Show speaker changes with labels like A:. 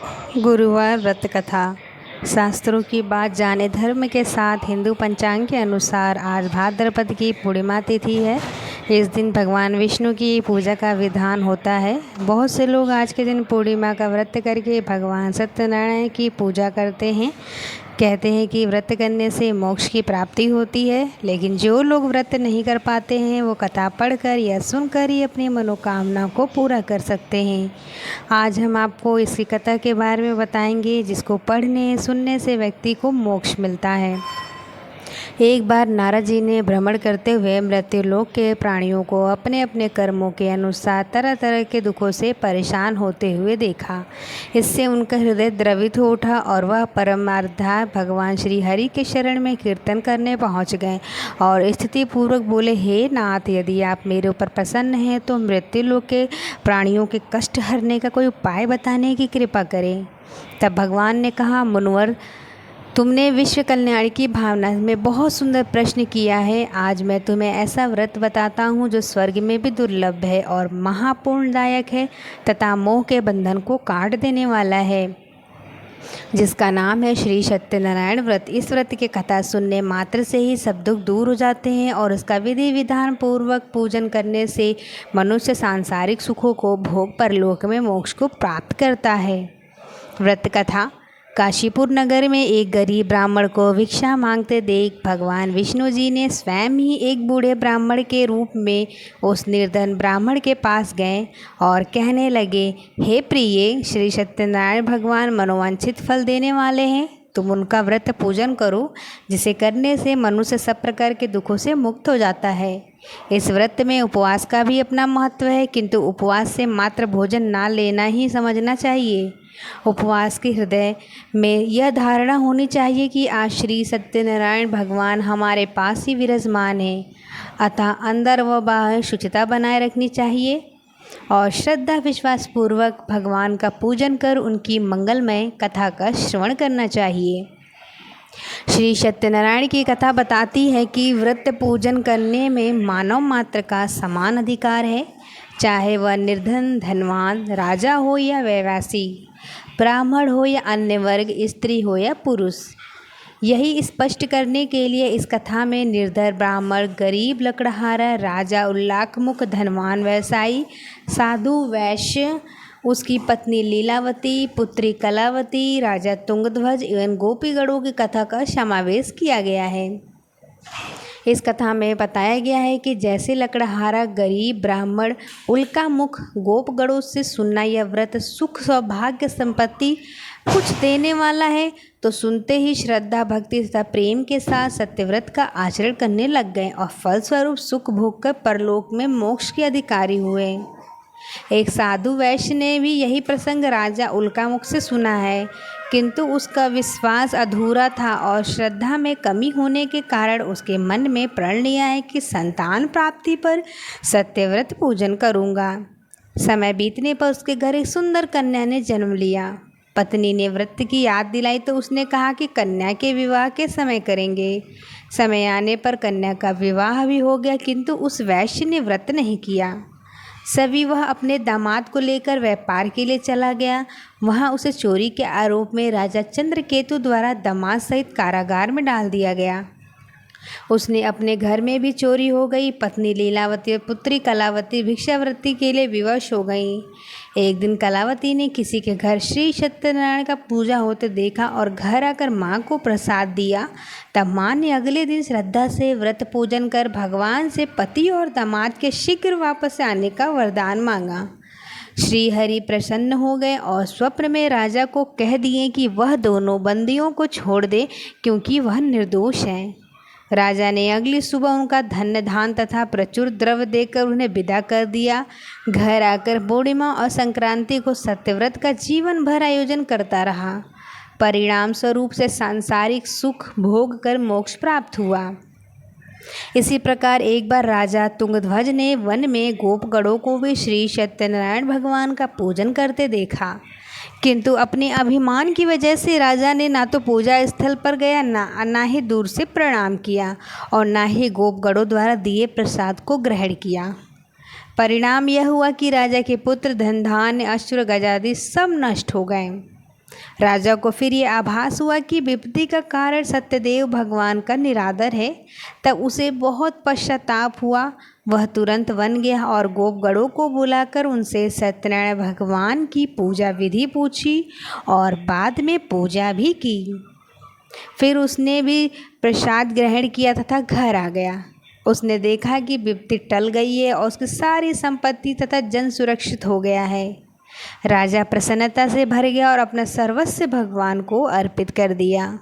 A: गुरुवार व्रत कथा। शास्त्रों की बात जाने धर्म के साथ हिंदू पंचांग के अनुसार आज भाद्रपद की पूर्णिमा तिथि है। इस दिन भगवान विष्णु की पूजा का विधान होता है। बहुत से लोग आज के दिन पूर्णिमा का व्रत करके भगवान सत्यनारायण की पूजा करते हैं। कहते हैं कि व्रत करने से मोक्ष की प्राप्ति होती है। लेकिन जो लोग व्रत नहीं कर पाते हैं वो कथा पढ़कर या सुनकर ही अपनी मनोकामना को पूरा कर सकते हैं। आज हम आपको इसकी कथा के बारे में बताएंगे जिसको पढ़ने सुनने से व्यक्ति को मोक्ष मिलता है। एक बार नारद जी ने भ्रमण करते हुए मृत्युलोक के प्राणियों को अपने अपने कर्मों के अनुसार तरह तरह के दुखों से परेशान होते हुए देखा। इससे उनका हृदय द्रवित हो उठा और वह परमार्था भगवान श्री हरि के शरण में कीर्तन करने पहुंच गए और स्थिति पूर्वक बोले, हे नाथ, यदि आप मेरे ऊपर प्रसन्न हैं तो मृत्युलोक के प्राणियों के कष्ट हरने का कोई उपाय बताने की कृपा करें। तब भगवान ने कहा, मुनिवर, तुमने विश्व कल्याण की भावना में बहुत सुंदर प्रश्न किया है। आज मैं तुम्हें ऐसा व्रत बताता हूँ जो स्वर्ग में भी दुर्लभ है और महापुण्यदायक है तथा मोह के बंधन को काट देने वाला है, जिसका नाम है श्री सत्यनारायण व्रत। इस व्रत की कथा सुनने मात्र से ही सब दुख दूर हो जाते हैं और इसका विधि विधान पूर्वक पूजन करने से मनुष्य सांसारिक सुखों को भोग परलोक में मोक्ष को प्राप्त करता है। व्रत कथा। काशीपुर नगर में एक गरीब ब्राह्मण को भिक्षा मांगते देख भगवान विष्णु जी ने स्वयं ही एक बूढ़े ब्राह्मण के रूप में उस निर्धन ब्राह्मण के पास गए और कहने लगे, हे प्रिय, श्री सत्यनारायण भगवान मनोवांछित फल देने वाले हैं। तुम उनका व्रत पूजन करो, जिसे करने से मनुष्य सब प्रकार के दुखों से मुक्त हो जाता है। इस व्रत में उपवास का भी अपना महत्व है, किंतु उपवास से मात्र भोजन ना लेना ही समझना चाहिए। उपवास के हृदय में यह धारणा होनी चाहिए कि आज श्री सत्यनारायण भगवान हमारे पास ही विराजमान है, अतः अंदर व बाहर शुचिता बनाए रखनी चाहिए और श्रद्धा विश्वास पूर्वक भगवान का पूजन कर उनकी मंगलमय कथा का श्रवण करना चाहिए। श्री सत्यनारायण की कथा बताती है कि व्रत पूजन करने में मानव मात्र का समान अधिकार है, चाहे वह निर्धन, धनवान, राजा हो या वैवासी, ब्राह्मण हो या अन्य वर्ग, स्त्री हो या पुरुष। यही स्पष्ट करने के लिए इस कथा में निर्धन ब्राह्मण, गरीब लकड़हारा, राजा उल्लाखमुख, धनवान व्यवसायी, साधु वैश्य, उसकी पत्नी लीलावती, पुत्री कलावती, राजा तुंगध्वज एवं गोपीगणों की कथा का समावेश किया गया है। इस कथा में बताया गया है कि जैसे लकड़हारा गरीब ब्राह्मण उल्कामुख गोपगणों से सुनना यह व्रत सुख सौभाग्य संपत्ति कुछ देने वाला है, तो सुनते ही श्रद्धा भक्ति तथा प्रेम के साथ सत्यव्रत का आचरण करने लग गए और फलस्वरूप सुख भोग कर परलोक में मोक्ष के अधिकारी हुए। एक साधु वैश्य ने भी यही प्रसंग राजा उल्कामुख से सुना है, किंतु उसका विश्वास अधूरा था और श्रद्धा में कमी होने के कारण उसके मन में प्रण लिया है कि संतान प्राप्ति पर सत्यव्रत पूजन करूँगा। समय बीतने पर उसके घर एक सुंदर कन्या ने जन्म लिया। पत्नी ने व्रत की याद दिलाई तो उसने कहा कि कन्या के विवाह के समय करेंगे। समय आने पर कन्या का विवाह भी हो गया, किंतु उस वैश्य ने व्रत नहीं किया। सभी वह अपने दामाद को लेकर व्यापार के लिए चला गया। वहाँ उसे चोरी के आरोप में राजा चंद्रकेतु द्वारा दामाद सहित कारागार में डाल दिया गया। उसने अपने घर में भी चोरी हो गई। पत्नी लीलावती और पुत्री कलावती भिक्षावृत्ति के लिए विवश हो गईं। एक दिन कलावती ने किसी के घर श्री सत्यनारायण का पूजा होते देखा और घर आकर माँ को प्रसाद दिया। तब माँ ने अगले दिन श्रद्धा से व्रत पूजन कर भगवान से पति और दामाद के शीघ्र वापस आने का वरदान मांगा। श्री हरि प्रसन्न हो गए और स्वप्न में राजा को कह दिए कि वह दोनों बंदियों को छोड़ दे, क्योंकि वह निर्दोष हैं। राजा ने अगली सुबह उनका धन धान तथा प्रचुर द्रव्य देकर उन्हें विदा कर दिया। घर आकर पूर्णिमा और संक्रांति को सत्यव्रत का जीवन भर आयोजन करता रहा। परिणाम स्वरूप से सांसारिक सुख भोग कर मोक्ष प्राप्त हुआ। इसी प्रकार एक बार राजा तुंगध्वज ने वन में गोपगणों को भी श्री सत्यनारायण भगवान का पूजन करते देखा, किंतु अपने अभिमान की वजह से राजा ने ना तो पूजा स्थल पर गया, ना ही दूर से प्रणाम किया और ना ही गोपगणों द्वारा दिए प्रसाद को ग्रहण किया। परिणाम यह हुआ कि राजा के पुत्र, धन धान्य, अश्व, गजादि सब नष्ट हो गए। राजा को फिर ये आभास हुआ कि विपत्ति का कारण सत्यदेव भगवान का निरादर है। तब उसे बहुत पश्चाताप हुआ। वह तुरंत वन गया और गोपगणों को बुलाकर उनसे सत्यनारायण भगवान की पूजा विधि पूछी और बाद में पूजा भी की। फिर उसने भी प्रसाद ग्रहण किया तथा घर आ गया। उसने देखा कि विपत्ति टल गई है और उसकी सारी संपत्ति तथा जन सुरक्षित हो गया है। राजा प्रसन्नता से भर गया और अपना सर्वस्व भगवान को अर्पित कर दिया।